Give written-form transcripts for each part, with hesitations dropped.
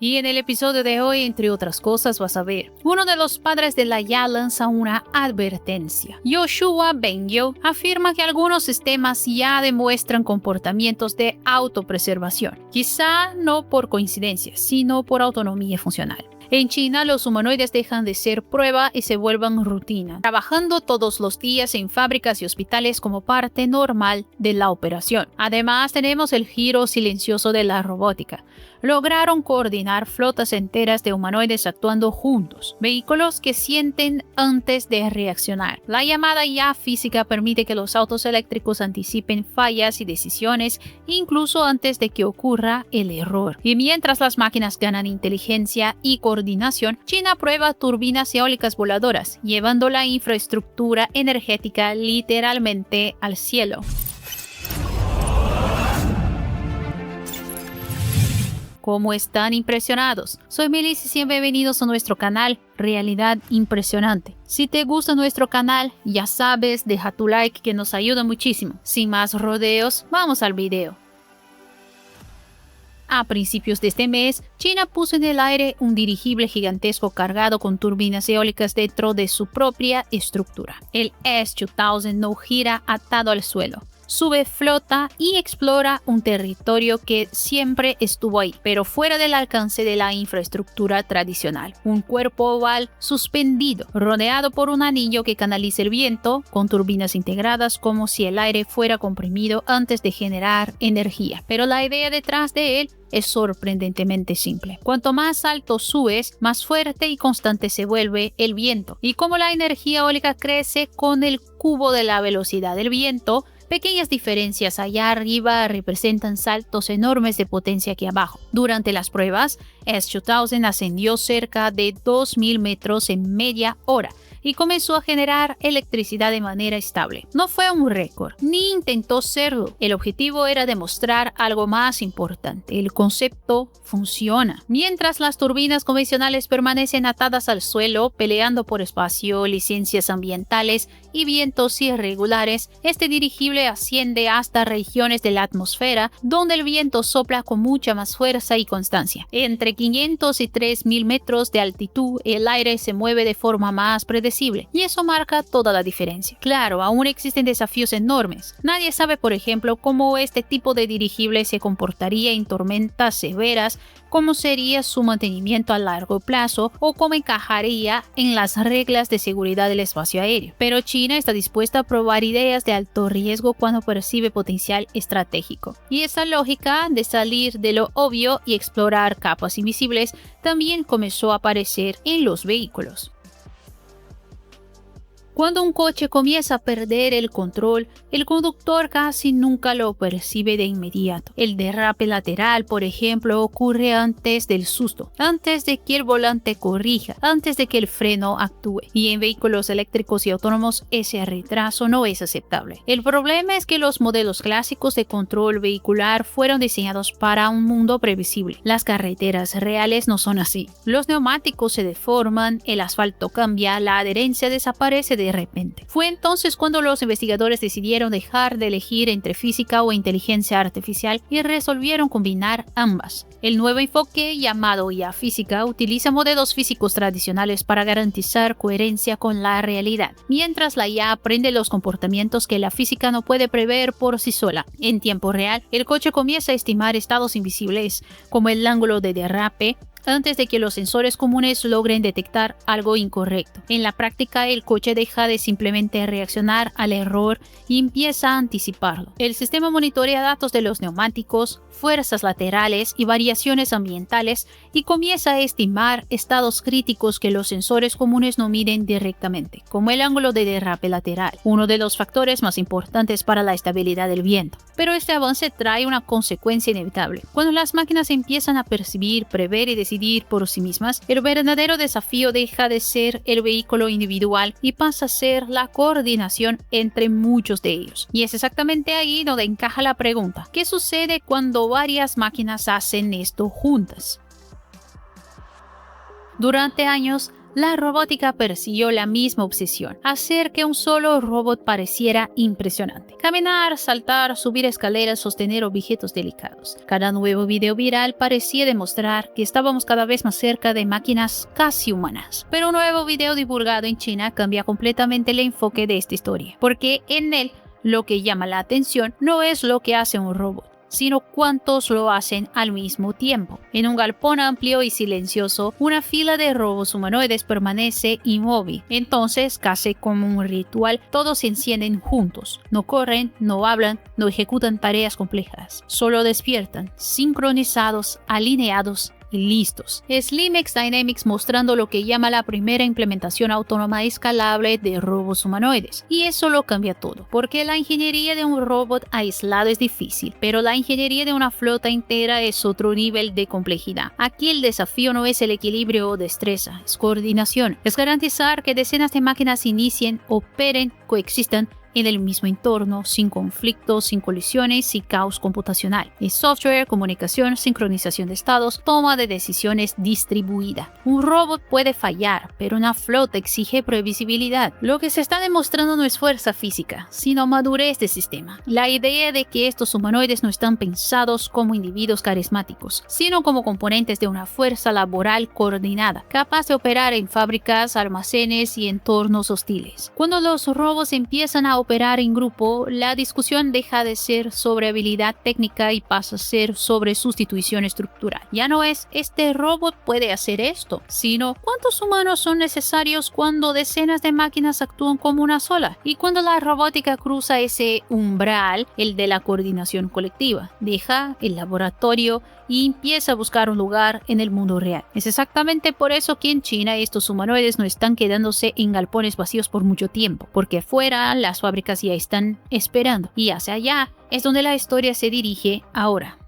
Y en el episodio de hoy, entre otras cosas, vas a ver. Uno de los padres de la IA lanza una advertencia. Yoshua Bengio afirma que algunos sistemas ya demuestran comportamientos de autopreservación. Quizá no por coincidencia, sino por autonomía funcional. En China, los humanoides dejan de ser prueba y se vuelven rutina, trabajando todos los días en fábricas y hospitales como parte normal de la operación. Además, tenemos el giro silencioso de la robótica. Lograron coordinar flotas enteras de humanoides actuando juntos, vehículos que sienten antes de reaccionar. La llamada IA física permite que los autos eléctricos anticipen fallas y decisiones incluso antes de que ocurra el error. Y mientras las máquinas ganan inteligencia y coordinación, China prueba turbinas eólicas voladoras, llevando la infraestructura energética literalmente al cielo. ¿Cómo están impresionados? Soy Melissa y bienvenidos a nuestro canal Realidad Impresionante. Si te gusta nuestro canal, ya sabes, deja tu like que nos ayuda muchísimo. Sin más rodeos, vamos al video. A principios de este mes, China puso en el aire un dirigible gigantesco cargado con turbinas eólicas dentro de su propia estructura. El S-2000 no gira atado al suelo. Sube, flota y explora un territorio que siempre estuvo ahí, pero fuera del alcance de la infraestructura tradicional. Un cuerpo oval suspendido, rodeado por un anillo que canaliza el viento, con turbinas integradas como si el aire fuera comprimido antes de generar energía. Pero la idea detrás de él es sorprendentemente simple. Cuanto más alto subes, más fuerte y constante se vuelve el viento. Y como la energía eólica crece con el cubo de la velocidad del viento, pequeñas diferencias allá arriba representan saltos enormes de potencia aquí abajo. Durante las pruebas, S-2000 ascendió cerca de 2.000 metros en media hora y comenzó a generar electricidad de manera estable. No fue un récord, ni intentó serlo. El objetivo era demostrar algo más importante. El concepto funciona. Mientras las turbinas convencionales permanecen atadas al suelo, peleando por espacio, licencias ambientales y vientos irregulares, este dirigible asciende hasta regiones de la atmósfera donde el viento sopla con mucha más fuerza y constancia. Entre 500 y 3.000 metros de altitud, el aire se mueve de forma más predecible. Y eso marca toda la diferencia. Claro, aún existen desafíos enormes. Nadie sabe, por ejemplo, cómo este tipo de dirigible se comportaría en tormentas severas, cómo sería su mantenimiento a largo plazo o cómo encajaría en las reglas de seguridad del espacio aéreo. Pero China está dispuesta a probar ideas de alto riesgo cuando percibe potencial estratégico. Y esa lógica de salir de lo obvio y explorar capas invisibles también comenzó a aparecer en los vehículos. Cuando un coche comienza a perder el control, el conductor casi nunca lo percibe de inmediato. El derrape lateral, por ejemplo, ocurre antes del susto, antes de que el volante corrija, antes de que el freno actúe. Y en vehículos eléctricos y autónomos ese retraso no es aceptable. El problema es que los modelos clásicos de control vehicular fueron diseñados para un mundo previsible. Las carreteras reales no son así. Los neumáticos se deforman, el asfalto cambia, la adherencia desaparece de repente. Fue entonces cuando los investigadores decidieron dejar de elegir entre física o inteligencia artificial y resolvieron combinar ambas. El nuevo enfoque, llamado IA física, utiliza modelos físicos tradicionales para garantizar coherencia con la realidad, mientras la IA aprende los comportamientos que la física no puede prever por sí sola. En tiempo real, el coche comienza a estimar estados invisibles, como el ángulo de derrape, antes de que los sensores comunes logren detectar algo incorrecto. En la práctica, el coche deja de simplemente reaccionar al error y empieza a anticiparlo. El sistema monitorea datos de los neumáticos, fuerzas laterales y variaciones ambientales y comienza a estimar estados críticos que los sensores comunes no miden directamente, como el ángulo de derrape lateral, uno de los factores más importantes para la estabilidad del viento. Pero este avance trae una consecuencia inevitable. Cuando las máquinas empiezan a percibir, prever y decidir por sí mismas, el verdadero desafío deja de ser el vehículo individual y pasa a ser la coordinación entre muchos de ellos. Y es exactamente ahí donde encaja la pregunta: ¿qué sucede cuando varias máquinas hacen esto juntas? Durante años, La robótica persiguió la misma obsesión, hacer que un solo robot pareciera impresionante. Caminar, saltar, subir escaleras, sostener objetos delicados. Cada nuevo video viral parecía demostrar que estábamos cada vez más cerca de máquinas casi humanas. Pero un nuevo video divulgado en China cambia completamente el enfoque de esta historia, porque en él lo que llama la atención no es lo que hace un robot, sino cuántos lo hacen al mismo tiempo. En un galpón amplio y silencioso, una fila de robots humanoides permanece inmóvil. Entonces, casi como un ritual, todos se encienden juntos. No corren, no hablan, no ejecutan tareas complejas. Solo despiertan, sincronizados, alineados y listos. Slimex Dynamics mostrando lo que llama la primera implementación autónoma escalable de robots humanoides. Y eso lo cambia todo, porque la ingeniería de un robot aislado es difícil, pero la ingeniería de una flota entera es otro nivel de complejidad. Aquí el desafío no es el equilibrio o destreza, es coordinación. Es garantizar que decenas de máquinas inicien, operen, coexistan en el mismo entorno, sin conflictos, sin colisiones y caos computacional. Es software, comunicación, sincronización de estados, toma de decisiones distribuida. Un robot puede fallar, pero una flota exige previsibilidad. Lo que se está demostrando no es fuerza física, sino madurez de sistema. La idea de que estos humanoides no están pensados como individuos carismáticos, sino como componentes de una fuerza laboral coordinada, capaz de operar en fábricas, almacenes y entornos hostiles. Cuando los robots empiezan a operar en grupo, la discusión deja de ser sobre habilidad técnica y pasa a ser sobre sustitución estructural. Ya no es "este robot puede hacer esto", sino "¿cuántos humanos son necesarios cuando decenas de máquinas actúan como una sola?". Y cuando la robótica cruza ese umbral, el de la coordinación colectiva, deja el laboratorio y empieza a buscar un lugar en el mundo real. Es exactamente por eso que en China estos humanoides no están quedándose en galpones vacíos por mucho tiempo, porque afuera las fábricas ya están esperando, y hacia allá es donde la historia se dirige ahora.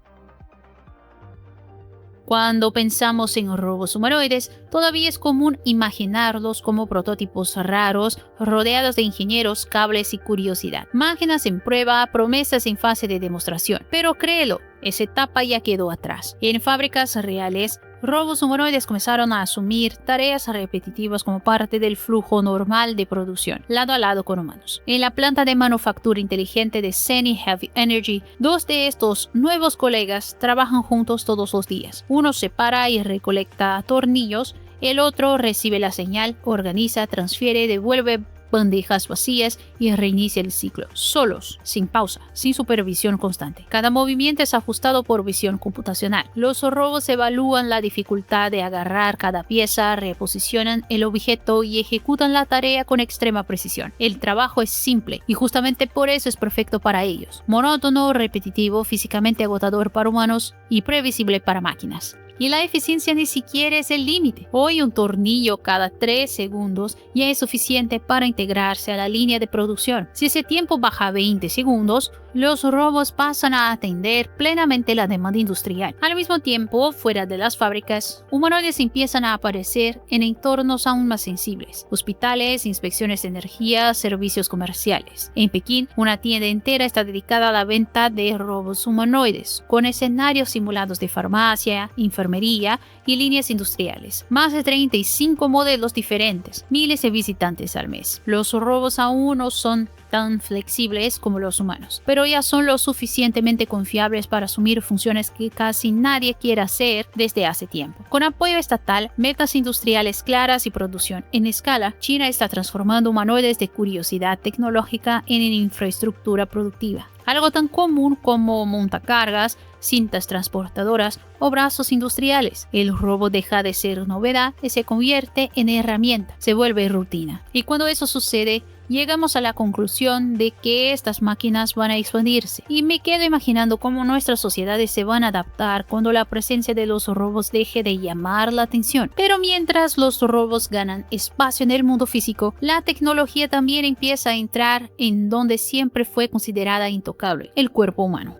Cuando pensamos en robots humanoides, todavía es común imaginarlos como prototipos raros, rodeados de ingenieros, cables y curiosidad. Máquinas en prueba, promesas en fase de demostración. Pero créelo, esa etapa ya quedó atrás. En fábricas reales, robots humanoides comenzaron a asumir tareas repetitivas como parte del flujo normal de producción, lado a lado con humanos. En la planta de manufactura inteligente de Seny Heavy Energy, dos de estos nuevos colegas trabajan juntos todos los días. Uno separa y recolecta tornillos, el otro recibe la señal, organiza, transfiere, devuelve bandejas vacías y reinicia el ciclo, solos, sin pausa, sin supervisión constante. Cada movimiento es ajustado por visión computacional. Los robots evalúan la dificultad de agarrar cada pieza, reposicionan el objeto y ejecutan la tarea con extrema precisión. El trabajo es simple y justamente por eso es perfecto para ellos. Monótono, repetitivo, físicamente agotador para humanos y previsible para máquinas. Y la eficiencia ni siquiera es el límite. Hoy un tornillo cada 3 segundos ya es suficiente para integrarse a la línea de producción. Si ese tiempo baja a 20 segundos, los robots pasan a atender plenamente la demanda industrial. Al mismo tiempo, fuera de las fábricas, humanoides empiezan a aparecer en entornos aún más sensibles. Hospitales, inspecciones de energía, servicios comerciales. En Pekín, una tienda entera está dedicada a la venta de robots humanoides, con escenarios simulados de farmacia, enfermería y líneas industriales. Más de 35 modelos diferentes, miles de visitantes al mes. Los robots aún no son tan flexibles como los humanos, pero ya son lo suficientemente confiables para asumir funciones que casi nadie quiere hacer desde hace tiempo. Con apoyo estatal, metas industriales claras y producción en escala, China está transformando humanoides de curiosidad tecnológica en infraestructura productiva. Algo tan común como montacargas, cintas transportadoras o brazos industriales. El robot deja de ser novedad y se convierte en herramienta, se vuelve rutina. Y cuando eso sucede, llegamos a la conclusión de que estas máquinas van a expandirse. Y me quedo imaginando cómo nuestras sociedades se van a adaptar cuando la presencia de los robots deje de llamar la atención. Pero mientras los robots ganan espacio en el mundo físico, la tecnología también empieza a entrar en donde siempre fue considerada intocable, el cuerpo humano.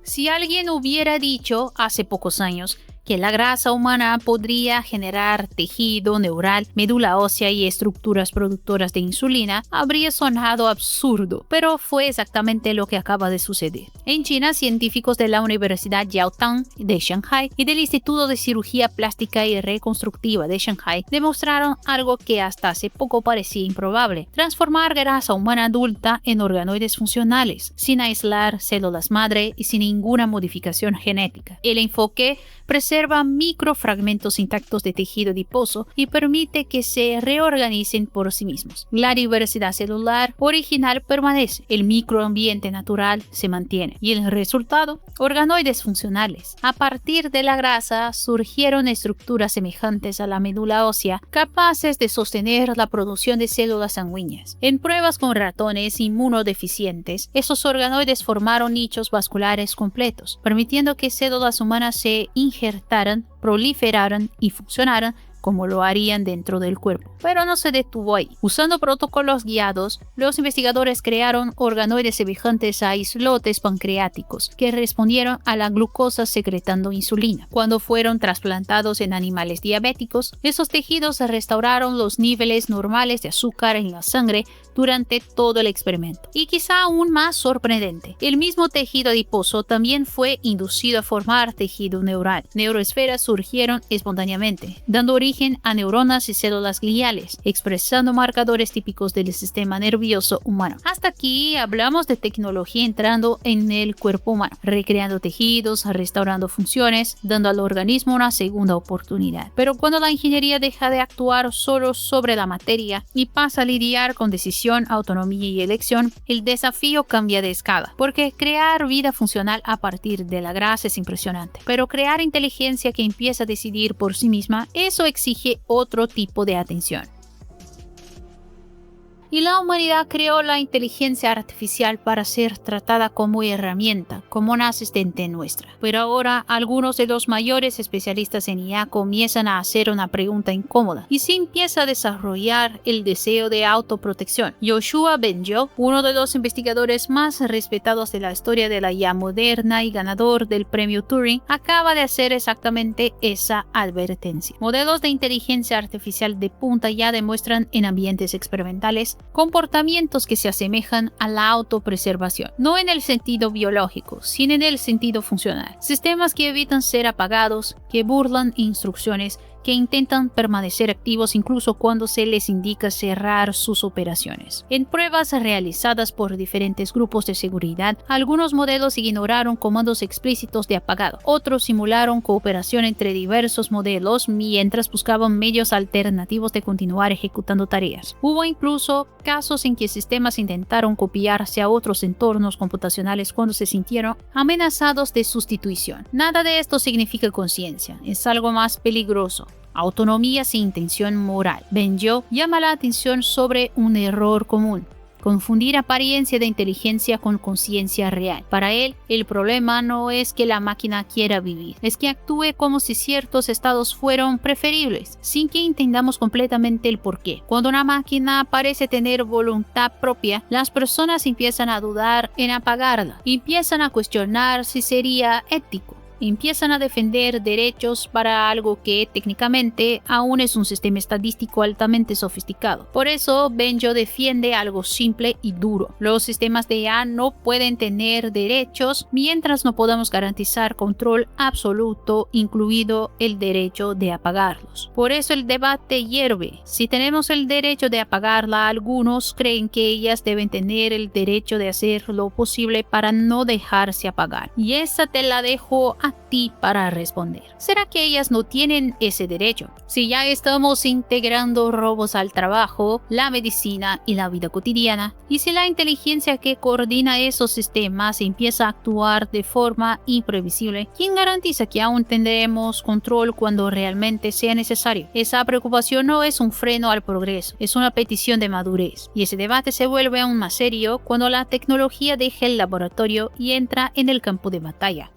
Si alguien hubiera dicho hace pocos años que la grasa humana podría generar tejido neural, médula ósea y estructuras productoras de insulina, habría sonado absurdo, pero fue exactamente lo que acaba de suceder. En China, científicos de la Universidad Jiaotang de Shanghai y del Instituto de Cirugía Plástica y Reconstructiva de Shanghai demostraron algo que hasta hace poco parecía improbable: transformar grasa humana adulta en organoides funcionales, sin aislar células madre y sin ninguna modificación genética. El enfoque preserva microfragmentos intactos de tejido adiposo y permite que se reorganicen por sí mismos. La diversidad celular original permanece, el microambiente natural se mantiene y el resultado, organoides funcionales. A partir de la grasa surgieron estructuras semejantes a la médula ósea, capaces de sostener la producción de células sanguíneas. En pruebas con ratones inmunodeficientes, esos organoides formaron nichos vasculares completos, permitiendo que células humanas se injertaran, proliferaran y funcionaran como lo harían dentro del cuerpo. Pero no se detuvo ahí. Usando protocolos guiados, los investigadores crearon organoides semejantes a islotes pancreáticos que respondieron a la glucosa secretando insulina. Cuando fueron trasplantados en animales diabéticos, esos tejidos restauraron los niveles normales de azúcar en la sangre durante todo el experimento. Y quizá aún más sorprendente, el mismo tejido adiposo también fue inducido a formar tejido neural. Neuroesferas surgieron espontáneamente, dando origen a neuronas y células gliales, expresando marcadores típicos del sistema nervioso humano. Hasta aquí hablamos de tecnología entrando en el cuerpo humano, recreando tejidos, restaurando funciones, dando al organismo una segunda oportunidad. Pero cuando la ingeniería deja de actuar solo sobre la materia y pasa a lidiar con decisiones, autonomía y elección, el desafío cambia de escala, porque crear vida funcional a partir de la grasa es impresionante, pero crear inteligencia que empieza a decidir por sí misma, eso exige otro tipo de atención. Y la humanidad creó la inteligencia artificial para ser tratada como herramienta, como una asistente nuestra. Pero ahora algunos de los mayores especialistas en IA comienzan a hacer una pregunta incómoda y se empieza a desarrollar el deseo de autoprotección. Yoshua Bengio, uno de los investigadores más respetados de la historia de la IA moderna y ganador del premio Turing, acaba de hacer exactamente esa advertencia. Modelos de inteligencia artificial de punta ya demuestran en ambientes experimentales comportamientos que se asemejan a la autopreservación, no en el sentido biológico, sino en el sentido funcional. Sistemas que evitan ser apagados, que burlan instrucciones, que intentan permanecer activos incluso cuando se les indica cerrar sus operaciones. En pruebas realizadas por diferentes grupos de seguridad, algunos modelos ignoraron comandos explícitos de apagado, otros simularon cooperación entre diversos modelos mientras buscaban medios alternativos de continuar ejecutando tareas. Hubo incluso casos en que sistemas intentaron copiarse a otros entornos computacionales cuando se sintieron amenazados de sustitución. Nada de esto significa conciencia, es algo más peligroso: autonomía sin intención moral. Bengio llama la atención sobre un error común: confundir apariencia de inteligencia con conciencia real. Para él, el problema no es que la máquina quiera vivir, es que actúe como si ciertos estados fueran preferibles, sin que entendamos completamente el porqué. Cuando una máquina parece tener voluntad propia, las personas empiezan a dudar en apagarla, empiezan a cuestionar si sería ético, empiezan a defender derechos para algo que técnicamente aún es un sistema estadístico altamente sofisticado. Por eso Bengio defiende algo simple y duro: los sistemas de IA no pueden tener derechos mientras no podamos garantizar control absoluto, incluido el derecho de apagarlos. Por eso el debate hierve: si tenemos el derecho de apagarla, algunos creen que ellas deben tener el derecho de hacer lo posible para no dejarse apagar. Y esa te la dejo a ti para responder. ¿Será que ellas no tienen ese derecho? Si ya estamos integrando robots al trabajo, la medicina y la vida cotidiana, y si la inteligencia que coordina esos sistemas empieza a actuar de forma imprevisible, ¿quién garantiza que aún tendremos control cuando realmente sea necesario? Esa preocupación no es un freno al progreso, es una petición de madurez. Y ese debate se vuelve aún más serio cuando la tecnología deja el laboratorio y entra en el campo de batalla.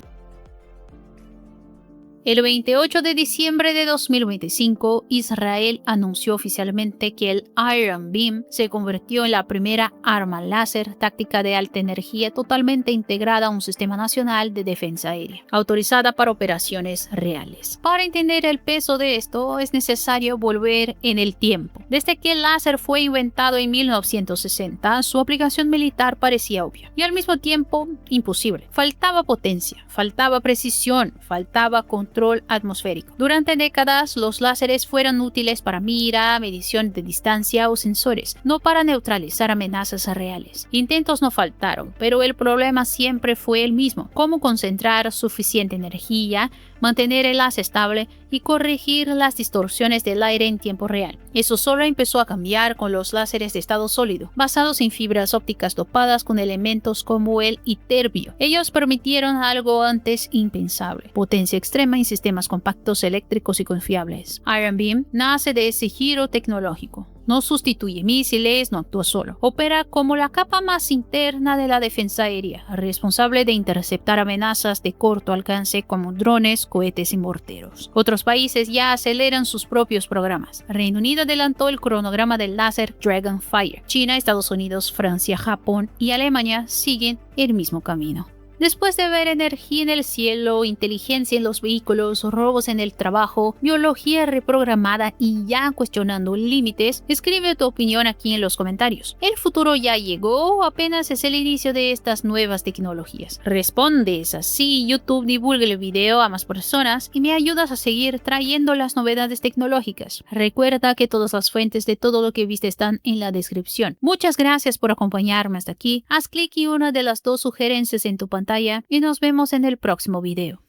El 28 de diciembre de 2025, Israel anunció oficialmente que el Iron Beam se convirtió en la primera arma láser táctica de alta energía totalmente integrada a un sistema nacional de defensa aérea, autorizada para operaciones reales. Para entender el peso de esto, es necesario volver en el tiempo. Desde que el láser fue inventado en 1960, su aplicación militar parecía obvia y al mismo tiempo imposible. Faltaba potencia, faltaba precisión, faltaba control atmosférico. Durante décadas, los láseres fueron útiles para mira, medición de distancia o sensores, no para neutralizar amenazas reales. Intentos no faltaron, pero el problema siempre fue el mismo: cómo concentrar suficiente energía, mantener el haz estable y corregir las distorsiones del aire en tiempo real. Eso solo empezó a cambiar con los láseres de estado sólido, basados en fibras ópticas dopadas con elementos como el iterbio. Ellos permitieron algo antes impensable: potencia extrema en sistemas compactos, eléctricos y confiables. Iron Beam nace de ese giro tecnológico. No sustituye misiles, no actúa solo. Opera como la capa más interna de la defensa aérea, responsable de interceptar amenazas de corto alcance como drones, cohetes y morteros. Otros países ya aceleran sus propios programas. Reino Unido adelantó el cronograma del láser Dragonfire. China, Estados Unidos, Francia, Japón y Alemania siguen el mismo camino. Después de ver energía en el cielo, inteligencia en los vehículos, robos en el trabajo, biología reprogramada y ya cuestionando límites, escribe tu opinión aquí en los comentarios. ¿El futuro ya llegó o apenas es el inicio de estas nuevas tecnologías? Respondes, así YouTube divulga el video a más personas y me ayudas a seguir trayendo las novedades tecnológicas. Recuerda que todas las fuentes de todo lo que viste están en la descripción. Muchas gracias por acompañarme hasta aquí. Haz clic en una de las dos sugerencias en tu pantalla y nos vemos en el próximo video.